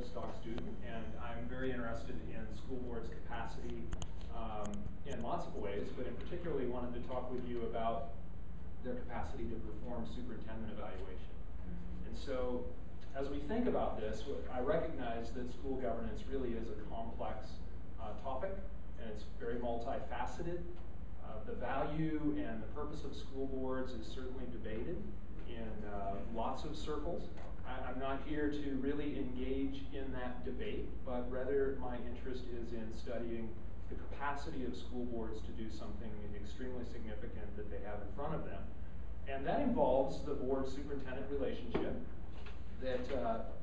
livstock student, and I'm very interested in school boards' capacity in lots of ways, but in particularly wanted to talk with you about their capacity to perform superintendent evaluation. And so, as we think about this, I recognize that school governance really is a complex topic, and it's very multifaceted. The value and the purpose of school boards is certainly debated in lots of circles. I'm not here to really engage in that debate, but rather my interest is in studying the capacity of school boards to do something extremely significant that they have in front of them. And that involves the board-superintendent relationship that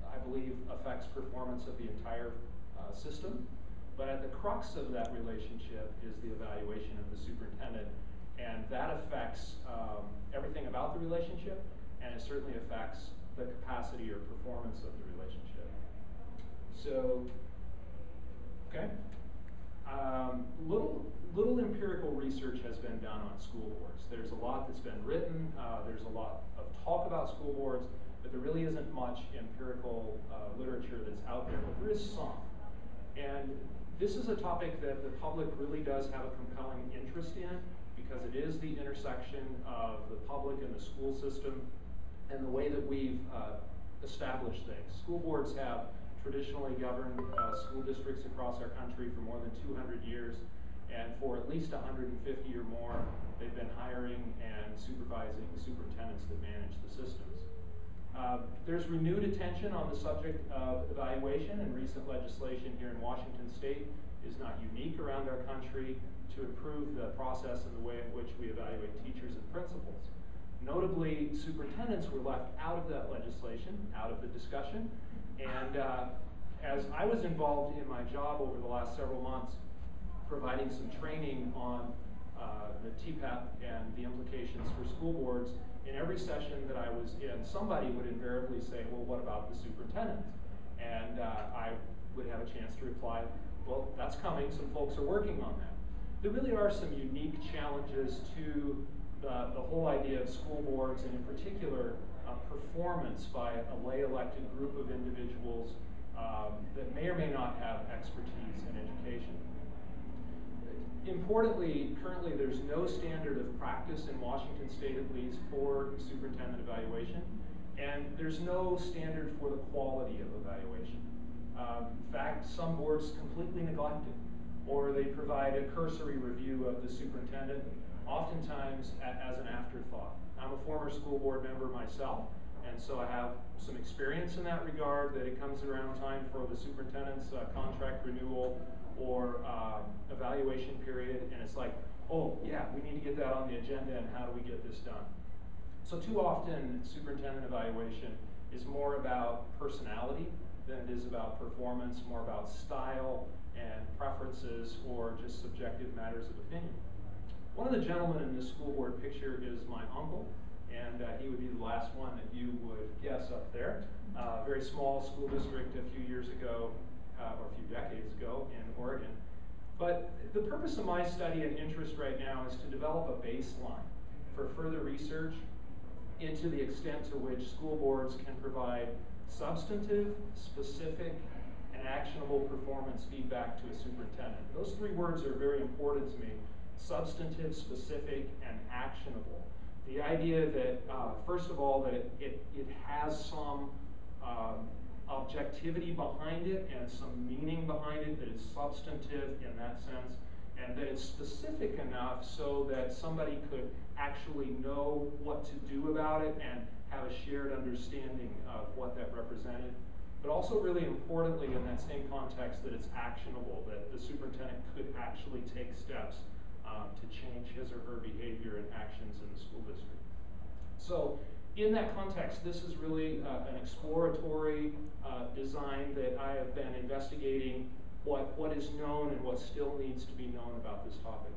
I believe affects performance of the entire system. But at the crux of that relationship is the evaluation of the superintendent, and that affects everything about the relationship, and it certainly affects the capacity or performance of the relationship. So, okay. Little empirical research has been done on school boards. There's a lot that's been written, there's a lot of talk about school boards, but there really isn't much empirical literature that's out there, but there is some. And this is a topic that the public really does have a compelling interest in, because it is the intersection of the public and the school system and the way that we've established things. School boards have traditionally governed school districts across our country for more than 200 years, and for at least 150 or more, they've been hiring and supervising the superintendents that manage the systems. There's renewed attention on the subject of evaluation, and recent legislation here in Washington State is not unique around our country to improve the process and the way in which we evaluate teachers and principals. Notably, superintendents were left out of that legislation, out of the discussion, and as I was involved in my job over the last several months, providing some training on the TPEP and the implications for school boards, in every session that I was in, somebody would invariably say, well, what about the superintendent? And I would have a chance to reply, well, that's coming, some folks are working on that. There really are some unique challenges to the whole idea of school boards, and in particular, performance by a lay elected group of individuals that may or may not have expertise in education. Importantly, currently there's no standard of practice in Washington State, at least, for superintendent evaluation, and there's no standard for the quality of evaluation. In fact, some boards completely neglect it, or they provide a cursory review of the superintendent, oftentimes as an afterthought. I'm a former school board member myself, and so I have some experience in that regard, that it comes around time for the superintendent's contract renewal or evaluation period, and it's like, oh yeah, we need to get that on the agenda, and how do we get this done? So too often, superintendent evaluation is more about personality than it is about performance, more about style and preferences, or just subjective matters of opinion. One of the gentlemen in this school board picture is my uncle, and he would be the last one that you would guess up there. Very small school district a few years ago, or a few decades ago in Oregon. But the purpose of my study and interest right now is to develop a baseline for further research into the extent to which school boards can provide substantive, specific, and actionable performance feedback to a superintendent. Those three words are very important to me: substantive, specific, and actionable. The idea that, first of all, that it has some objectivity behind it and some meaning behind it, that it's substantive in that sense, and that it's specific enough so that somebody could actually know what to do about it and have a shared understanding of what that represented. But also, really importantly, in that same context, that it's actionable, that the superintendent could actually take steps to change his or her behavior and actions in the school district. So in that context, this is really an exploratory design that I have been investigating what is known and what still needs to be known about this topic.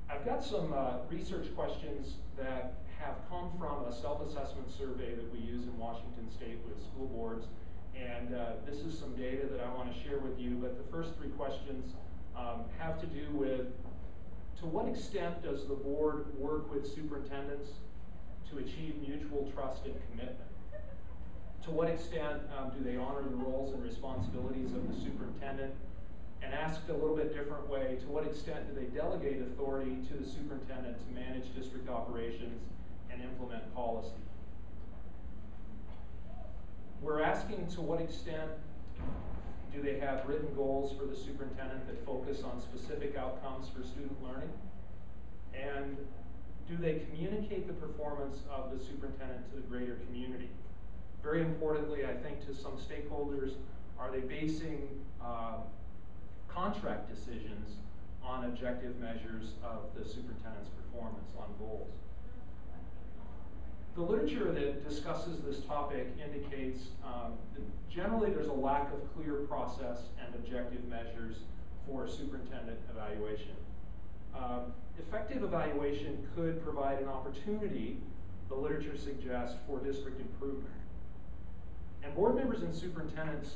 I've got some research questions that have come from a self-assessment survey that we use in Washington State with school boards, and this is some data that I want to share with you, but the first three questions have to do with, to what extent does the board work with superintendents to achieve mutual trust and commitment? To To what extent do they honor the roles and responsibilities of the superintendent? And asked a little bit different way, to what extent do they delegate authority to the superintendent to manage district operations and implement policy? We're asking to what extent do they have written goals for the superintendent that focus on specific outcomes for student learning? And do they communicate the performance of the superintendent to the greater community? Very importantly, I think to some stakeholders, are they basing contract decisions on objective measures of the superintendent's performance on goals? The literature that discusses this topic indicates that generally there's a lack of clear process and objective measures for superintendent evaluation. Effective evaluation could provide an opportunity, the literature suggests, for district improvement. And board members and superintendents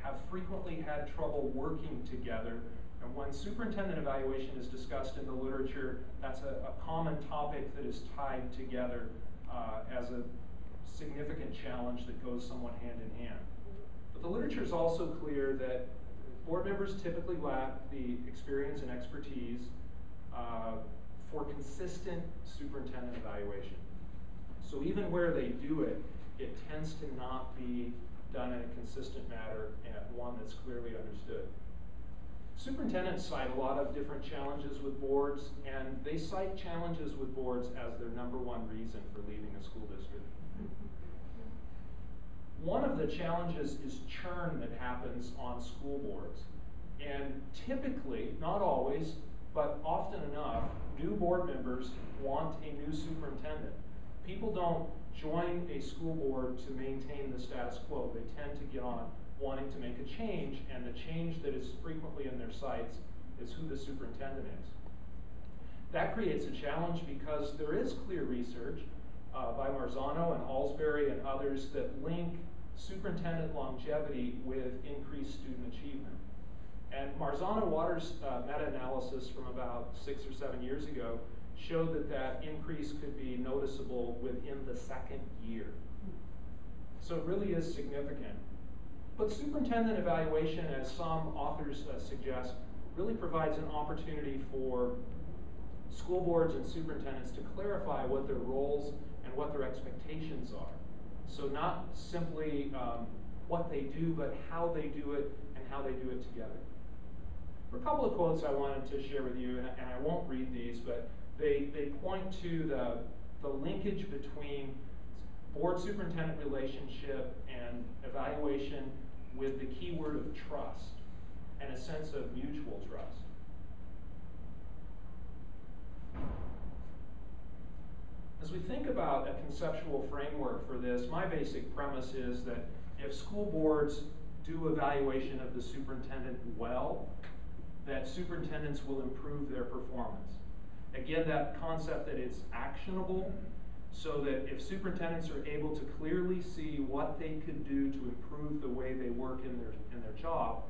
have frequently had trouble working together. And when superintendent evaluation is discussed in the literature, that's a common topic that is tied together as a significant challenge that goes somewhat hand in hand. But the literature is also clear that board members typically lack the experience and expertise for consistent superintendent evaluation. So even where they do it, it tends to not be done in a consistent manner and one that's clearly understood. Superintendents cite a lot of different challenges with boards, and they cite challenges with boards as their #1 reason for leaving a school district. One of the challenges is churn that happens on school boards. And typically, not always, but often enough, new board members want a new superintendent. People don't join a school board to maintain the status quo. They tend to get on wanting to make a change, and the change that is frequently in their sights is who the superintendent is. That creates a challenge because there is clear research by Marzano and Alsbury and others that link superintendent longevity with increased student achievement. And Marzano-Waters' meta-analysis from about 6 or 7 years ago showed that that increase could be noticeable within the 2nd year. So it really is significant. But superintendent evaluation, as some authors suggest, really provides an opportunity for school boards and superintendents to clarify what their roles and what their expectations are. So not simply what they do, but how they do it and how they do it together. For a couple of quotes I wanted to share with you, and I won't read these, but they point to the linkage between board superintendent relationship and evaluation with the key word of trust and a sense of mutual trust. As we think about a conceptual framework for this, my basic premise is that if school boards do evaluation of the superintendent well, that superintendents will improve their performance. Again, that concept that it's actionable, so that if superintendents are able to clearly see what they could do to improve the way they work in their job,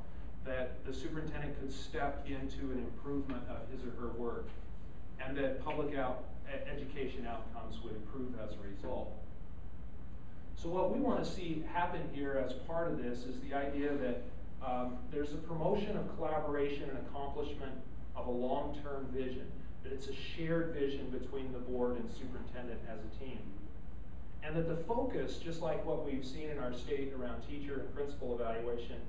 that the superintendent could step into an improvement of his or her work, and that public education outcomes would improve as a result. So what we want to see happen here as part of this is the idea that there's a promotion of collaboration and accomplishment of a long-term vision, that it's a shared vision between the board and superintendent as a team. And that the focus, just like what we've seen in our state around teacher and principal evaluation,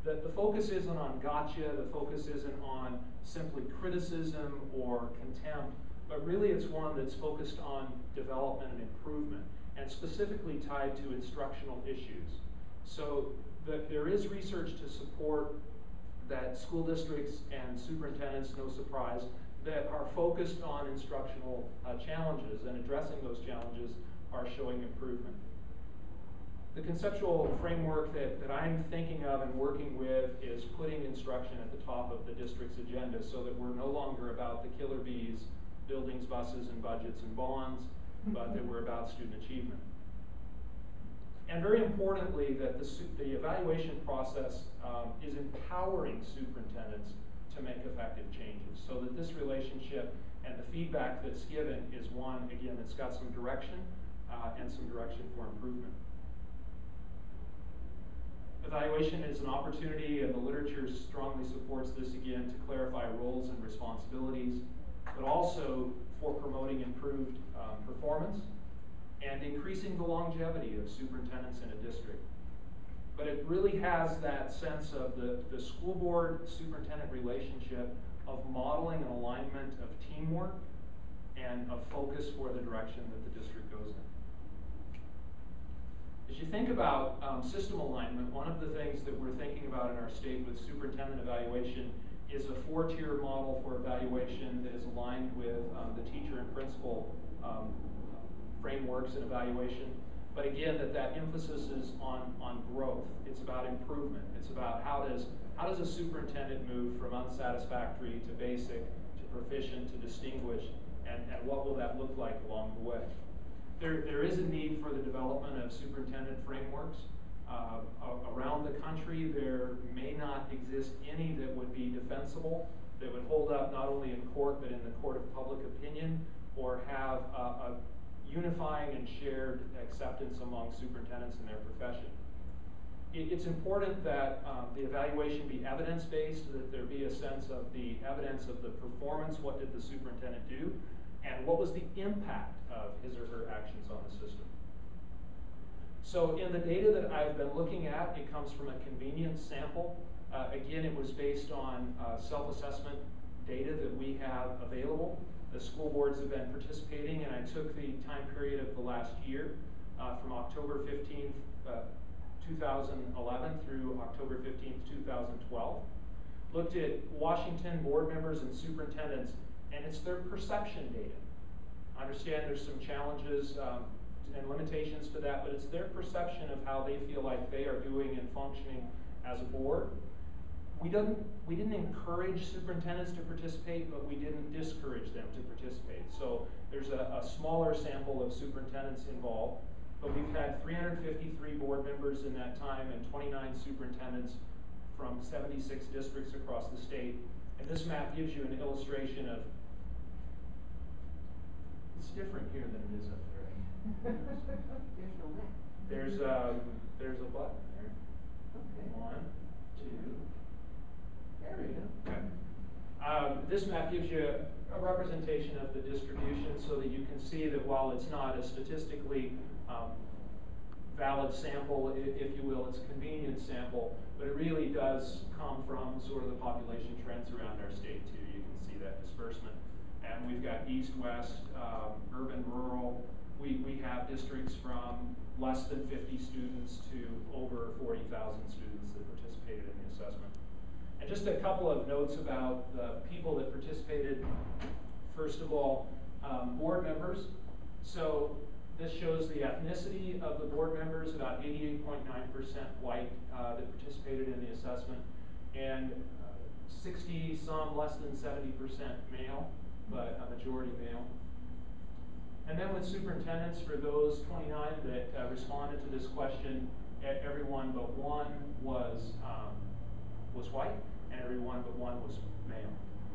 that the focus isn't on gotcha, the focus isn't on simply criticism or contempt, but really it's one that's focused on development and improvement, and specifically tied to instructional issues. So that there is research to support that school districts and superintendents, no surprise, that are focused on instructional challenges and addressing those challenges are showing improvement. The conceptual framework that I'm thinking of and working with is putting instruction at the top of the district's agenda so that we're no longer about the killer bees, buildings, buses, and budgets and bonds, but that we're about student achievement. And very importantly, that the evaluation process is empowering superintendents to make effective changes, so that this relationship and the feedback that's given is one, again, that's got some direction and some direction for improvement. Evaluation is an opportunity, and the literature strongly supports this again, to clarify roles and responsibilities, but also for promoting improved performance and increasing the longevity of superintendents in a district. But it really has that sense of the school board superintendent relationship of modeling an alignment of teamwork and a focus for the direction that the district goes in. As you think about system alignment, one of the things that we're thinking about in our state with superintendent evaluation is a 4-tier model for evaluation that is aligned with the teacher and principal frameworks and evaluation. But again, that emphasis is on growth. It's about improvement. It's about how does a superintendent move from unsatisfactory to basic to proficient to distinguished, and what will that look like along the way? There is a need for the development of superintendent frameworks. Around the country, there may not exist any that would be defensible, that would hold up not only in court, but in the court of public opinion, or have a unifying and shared acceptance among superintendents in their profession. It's important that the evaluation be evidence-based, that there be a sense of the evidence of the performance, what did the superintendent do, and what was the impact of his or her actions on the system. So in the data that I've been looking at, it comes from a convenience sample. Again, it was based on self-assessment data that we have available. The school boards have been participating, and I took the time period of the last year from October 15th, 2011 through October 15th, 2012. Looked at Washington board members and superintendents, and it's their perception data. I understand there's some challenges and limitations to that, but it's their perception of how they feel like they are doing and functioning as a board. We didn't encourage superintendents to participate, but we didn't discourage them to participate. So there's a smaller sample of superintendents involved, but we've had 353 board members in that time and 29 superintendents from 76 districts across the state. And this map gives you an illustration of, it's different here than it is up there. There's no map. There's a button there. Okay. 1, 2. There we go. Okay. This map gives you a representation of the distribution so that you can see that while it's not a statistically valid sample, if you will, it's a convenience sample, but it really does come from sort of the population trends around our state too. You can see that disbursement. And we've got east, west, urban, rural. We have districts from less than 50 students to over 40,000 students that participated in the assessment. And just a couple of notes about the people that participated. First of all, board members. So this shows the ethnicity of the board members, about 88.9% white that participated in the assessment, and 60 some, less than 70% male, but a majority male. And then with superintendents, for those 29 that responded to this question, everyone but one was white, and everyone but one was male.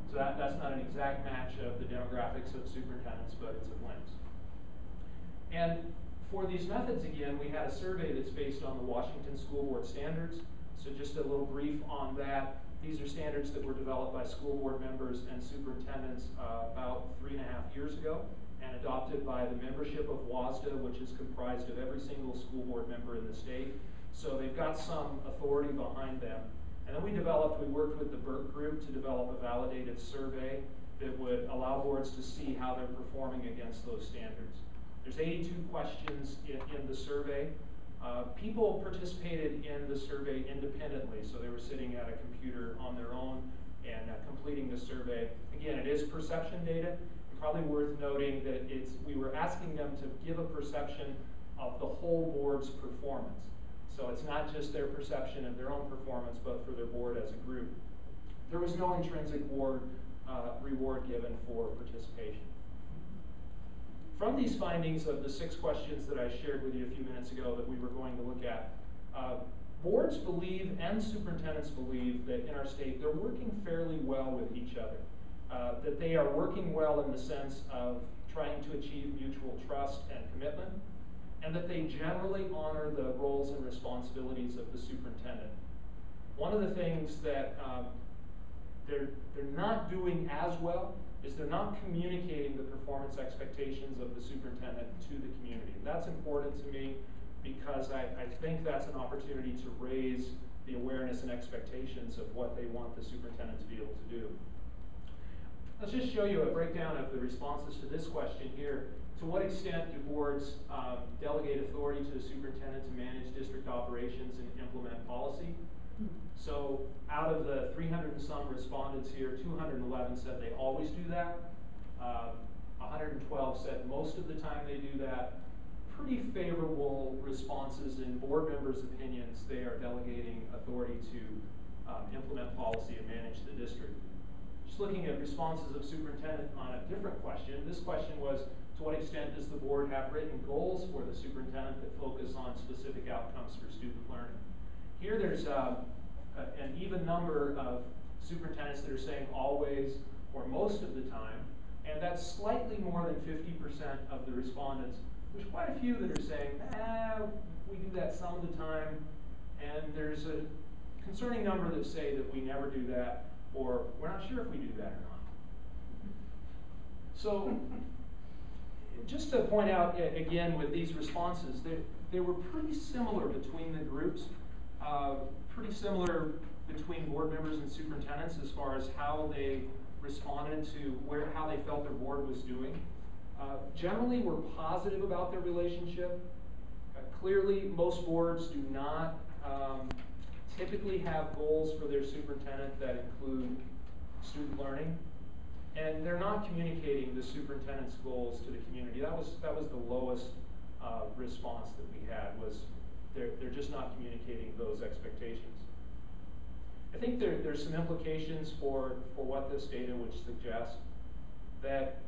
So that's not an exact match of the demographics of superintendents, but it's a glimpse. And for these methods, again, we had a survey that's based on the Washington School Board standards. So just a little brief on that. These are standards that were developed by school board members and superintendents about 3.5 years ago, and adopted by the membership of WASDA, which is comprised of every single school board member in the state. So they've got some authority behind them. And then we worked with the Burke group to develop a validated survey that would allow boards to see how they're performing against those standards. There's 82 questions in the survey. People participated in the survey independently, so they were sitting at a computer on their own and completing the survey. Again, it is perception data. Probably worth noting that we were asking them to give a perception of the whole board's performance. So it's not just their perception of their own performance, but for their board as a group. There was no intrinsic reward given for participation. From these findings of the 6 questions that I shared with you a few minutes ago that we were going to look at, boards believe and superintendents believe that in our state they're working fairly well with each other. That they are working well in the sense of trying to achieve mutual trust and commitment, and that they generally honor the roles and responsibilities of the superintendent. One of the things that they're not doing as well is they're not communicating the performance expectations of the superintendent to the community. That's important to me because I think that's an opportunity to raise the awareness and expectations of what they want the superintendent to be able to do. Let's just show you a breakdown of the responses to this question here. To what extent do boards delegate authority to the superintendent to manage district operations and implement policy? So out of the 300 and some respondents here, 211 said they always do that. 112 said most of the time they do that. Pretty favorable responses in board members' opinions. They are delegating authority to implement policy and manage the district. Just looking at responses of superintendent on a different question, this question was, to what extent does the board have written goals for the superintendent that focus on specific outcomes for student learning? Here there's an even number of superintendents that are saying always or most of the time, and that's slightly more than 50% of the respondents. There's quite a few that are saying, we do that some of the time, and there's a concerning number that say that we never do that, or we're not sure if we do that or not. So, just to point out again with these responses, they were pretty similar between the groups, pretty similar between board members and superintendents as far as how they responded to how they felt their board was doing. Generally, we're positive about their relationship. Clearly, most boards do not typically have goals for their superintendent that include student learning, and they're not communicating the superintendent's goals to the community. That was the lowest response that we had, was they're just not communicating those expectations. I think there's some implications for what this data would suggest, that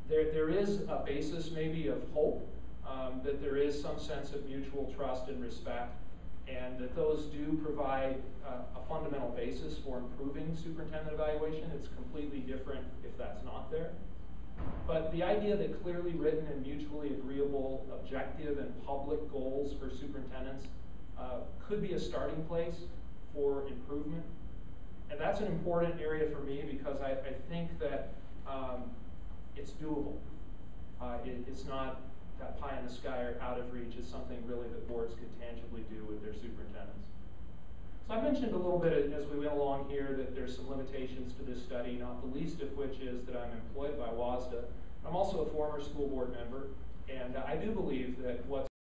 there is a basis maybe of hope, that there is some sense of mutual trust and respect, and that those do provide a fundamental basis for improving superintendent evaluation. It's completely different if that's not there. But the idea that clearly written and mutually agreeable objective and public goals for superintendents could be a starting place for improvement. And that's an important area for me because I think that it's doable. It's not that pie in the sky or out of reach. It's something really that boards could tangibly do with their superintendents. So I mentioned a little bit as we went along here that there's some limitations to this study, not the least of which is that I'm employed by WASDA. I'm also a former school board member, and I do believe that what's